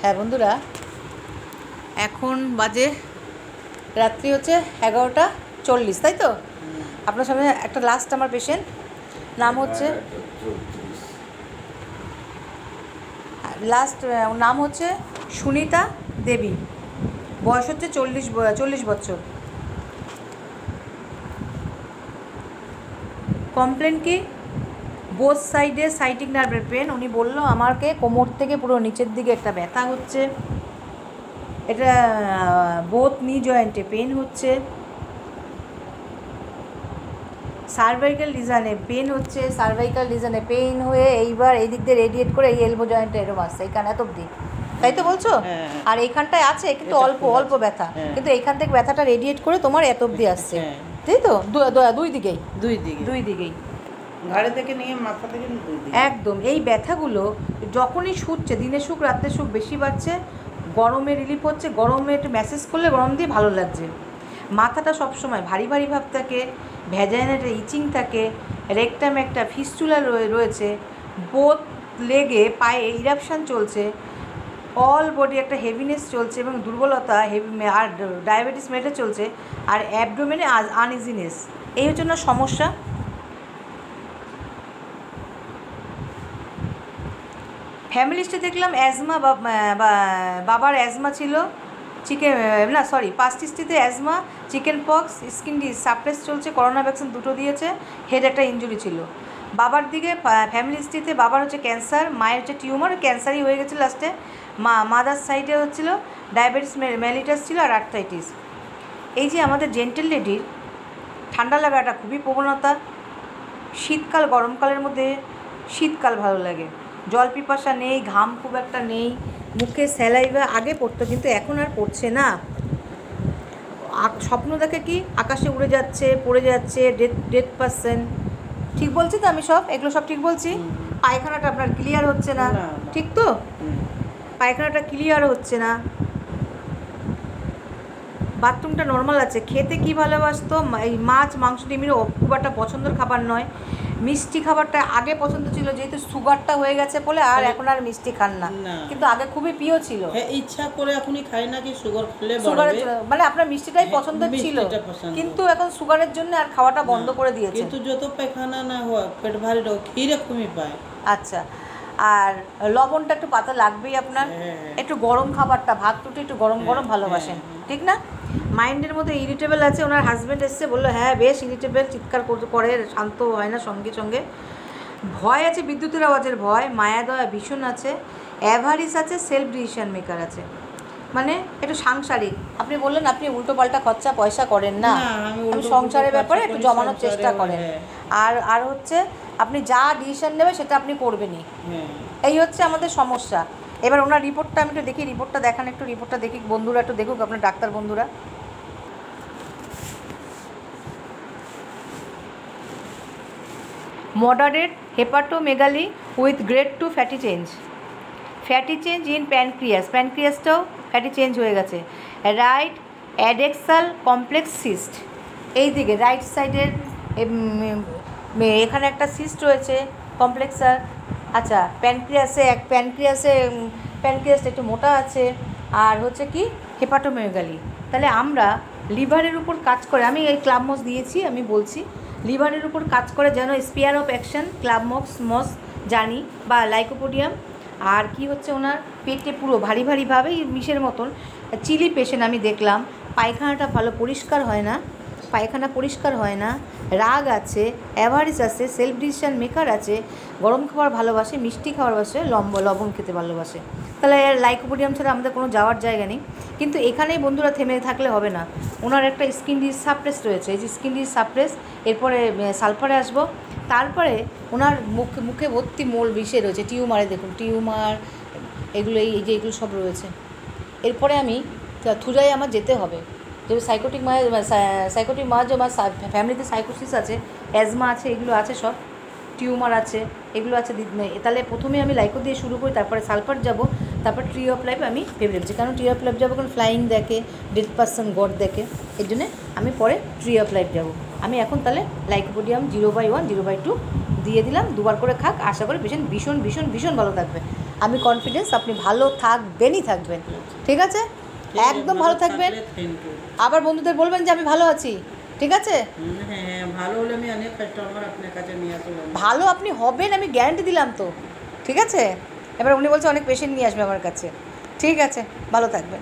হ্যাঁ বন্ধুরা, এখন বাজে রাত্রি হচ্ছে 11:40, তাই তো? আপনার সামনে একটা লাস্ট আমার পেশেন্ট, নাম হচ্ছে সুনিতা দেবী, বয়স হচ্ছে 40 বছর। কমপ্লেন কি? বোথ সাইডে সাইটিক নার্ভের পেন। উনি বললো আমাকে কোমর থেকে পুরো নিচের দিকে একটা ব্যথা হচ্ছে, এটা বোথ নি জয়েন্টে পেন হচ্ছে, সার্ভাইকাল রিজনে পেন হচ্ছে, সার্ভাইকাল রিজনে পেন হয়ে এইবার এই দিক দিয়ে রেডিয়েট করে এই এলবো জয়েন্টে এরম আসছে, এইখানে এত অব্দি, তাই তো বলছো? আর এইখানটায় আছে কিন্তু অল্প অল্প ব্যথা, কিন্তু এইখান থেকে ব্যথাটা রেডিয়েট করে তোমার এত অব্দি আসছে, তাই তো? দুই দিকেই ঘাড়ে থেকে নিয়ে মাথা থেকে একদম। এই ব্যথাগুলো যখনই শুচ্ছে, দিনে সুখ রাত্রে সুখ বেশি বাড়ছে, গরমে রিলিফ হচ্ছে, গরমে একটু ম্যাসেজ করলে গরম দিয়ে ভালো লাগছে, মাথাটা সবসময় ভারী ভারী ভাব থাকে, ভ্যাজাইনে একটা ইচিং থাকে, রেকটামে একটা ফিস্টুলা রয়েছে, বোথ লেগে পায়ে ইরাপশান চলছে, অল বডি একটা হেভিনেস চলছে এবং দুর্বলতা আর ডায়াবেটিস মেটে চলছে, আর অ্যাবডোমেনে আনইজিনেস, এই হচ্ছে না সমস্যা। ফ্যামিলি লিস্টে দেখলাম অ্যাজমা, বাবার অ্যাজমা ছিল, পাস্ট হিস্ট্রিতে asthma, chicken pox, skin suppress চলছে, করোনা ভ্যাকসিন 2টো দিয়েছে, হেড একটা ইনজুরি ছিল। বাবার দিকে ফ্যামিলি হিস্ট্রিতে বাবার হচ্ছে ক্যান্সার, মায়ের হচ্ছে টিউমার, ক্যান্সারই হয়ে গেছিলো লাস্টে, মাদার সাইডে হচ্ছিলো ডায়াবেটিস মেলিটাস ছিল আর আর্থ্রাইটিস। এই যে আমাদের জেন্টেল লেডির ঠান্ডা লাগাটা খুবই প্রবণতা, শীতকাল গরমকালের মধ্যে শীতকাল ভালো লাগে, জল পিপাসা নেই, ঘাম খুব একটা নেই, মুখে স্যালাইভা আগে পড়তো কিন্তু এখন আর পড়ছে না, স্বপ্ন দেখে কি আকাশে উড়ে যাচ্ছে, পড়ে যাচ্ছে, ডেথ পারসেন। ঠিক বলছি তো? আমি এগুলো সব ঠিক বলছি? পায়খানাটা আপনার ক্লিয়ার হচ্ছে না, ঠিক তো? পায়খানাটা ক্লিয়ার হচ্ছে না, বাথরুমটা নর্মাল আছে, খেতে কি ভালোবাসতো, এই মাছ মাংস ডিমের খুব একটা পছন্দের খাবার নয়, মিষ্টি খাবারটা আগে পছন্দ ছিল, যেহেতু সুগারটা হয়ে গেছে বলে আর এখন আর মিষ্টি খান না, কিন্তু আগে খুবই প্রিয় ছিল। ইচ্ছা করে এখনই খাই না, কি সুগার খেলে মানে আপনার মিষ্টিটাই পছন্দ ছিল, কিন্তু এখন সুগারের জন্য আর খাওয়াটা বন্ধ করে দিয়েছে। কিন্তু যত পায়খানা না হয় পেট ভারী রোগ এরকমই পায়। আচ্ছা, আর লবণটা একটু পাতা লাগবেই আপনার, একটু গরম খাবারটা, ভাত রুটি একটু গরম গরম ভালোবাসেন, ঠিক না? মাইন্ডের মধ্যে ইরিটেবল আছে, ওনার হাজব্যান্ড এসছে বললো হ্যাঁ বেশ ইরিটেবল, চিৎকার করে, শান্ত হয় না সঙ্গে সঙ্গে, ভয় আছে, বিদ্যুতের আওয়াজের ভয়, মায়া দয়া ভীষণ আছে, অ্যাভারিস আছে, সেলফ ডিসিশন মেকার আছে, মানে একটু সাংসারিক। আপনি বললেন আপনি উল্টো পাল্টা খরচা পয়সা করেন না, আপনি সংসারের ব্যাপারে একটু জমানোর চেষ্টা করেন, আর হচ্ছে আপনি যা ডিসিশন নেবে সেটা আপনি করবেনই, এই হচ্ছে আমাদের সমস্যা। এবার ওনার রিপোর্টটা আমি একটু দেখি, রিপোর্টটা দেখান, একটু রিপোর্টটা দেখি, বন্ধুরা একটু দেখুক, আপনার ডাক্তার বন্ধুরা। Moderate hepatomegaly with grade 2 fatty change in প্যানক্রিয়াসটাও ফ্যাটি চেঞ্জ হয়ে গেছে, রাইট অ্যাডেক্সাল কমপ্লেক্স সিস্ট, এই দিকে রাইট সাইডের এখানে একটা সিস্ট রয়েছে কমপ্লেক্সার। আচ্ছা, প্যানক্রিয়াসটা একটু মোটা আছে, আর হচ্ছে কি হেপাটোমেগালি। তাহলে আমরা লিভারের উপর কাজ করে, আমি এই ক্লাবমক্স দিয়েছি, আমি বলছি লিভারের উপর কাজ করে যেন স্পিয়ার অফ অ্যাকশন, ক্লাবমক্স জানি, বা লাইকোপোডিয়াম। আর কি হচ্ছে ওনার পেটে পুরো ভারী ভারীভাবে মিশের মতন, চিলি পেশেন্ট আমি দেখলাম, পায়খানাটা ভালো পরিষ্কার হয় না, রাগ আছে, অ্যাভারিস আছে, সেলফ ডিসিশন মেকার আছে, গরম খাবার ভালোবাসে, মিষ্টি খাবার ভালোবাসে, লবণ খেতে ভালোবাসে। তাহলে লাইকোপোডিয়াম ছাড়া আমাদের কোনো যাওয়ার জায়গা নেই। কিন্তু এখানেই বন্ধুরা থেমে থাকলে হবে না, ওনার একটা স্কিন ডিজিজ সাপ্রেস রয়েছে, এই যে স্কিন ডিজিজ সাপ্রেস, এরপরে সালফারে আসবো, তারপরে ওনার মুখে ভর্তি বিষে রয়েছে, টিউমারে দেখুন, টিউমার এগুলো, এই যে এগুলো সব রয়েছে। এরপরে আমি থুজাই আমার যেতে হবে, যে সাইকোটিক মার যে আমার ফ্যামিলিতে সাইকোসিস আছে, অ্যাজমা আছে, এগুলো আছে, সব টিউমার আছে, এগুলো আছে। তাহলে প্রথমে আমি লাইকো দিয়ে শুরু করি, তারপরে সালফার যাব, তারপর ট্রি অফ লাইফ আমি ভেবে রেখেছি, কারণ ট্রি অফ লাইফ যাবো কারণ ফ্লাইং দেখে, ডেথ পারসন গড দেখে, এর জন্যে আমি পরে ট্রি অফ লাইফ যাব। আমি এখন তাহলে লাইকোপোডিয়াম 0/1 0/2 দিয়ে দিলাম, দুবার করে খাক, আশা করি পেশেন্ট ভীষণ ভীষণ ভীষণ ভালো থাকবে। আমি কনফিডেন্স আপনি ভালো থাকবেনই থাকবেন। ঠিক আছে, একদম ভালো থাকবেন। Thank you. আবার বন্ধুদের বলবেন যে আমি ভালো আছি। ঠিক আছে, হ্যাঁ, ভালো হলে আমি অনেক কাস্টমার আপনার কাছে নিয়ে আসবো। ভালো আপনি হবেন, আমি গ্যারান্টি দিলাম তো। ঠিক আছে, এবার উনি বলছে অনেক পেশেন্ট নিয়ে আসবে আমার কাছে। ঠিক আছে, ভালো থাকবেন।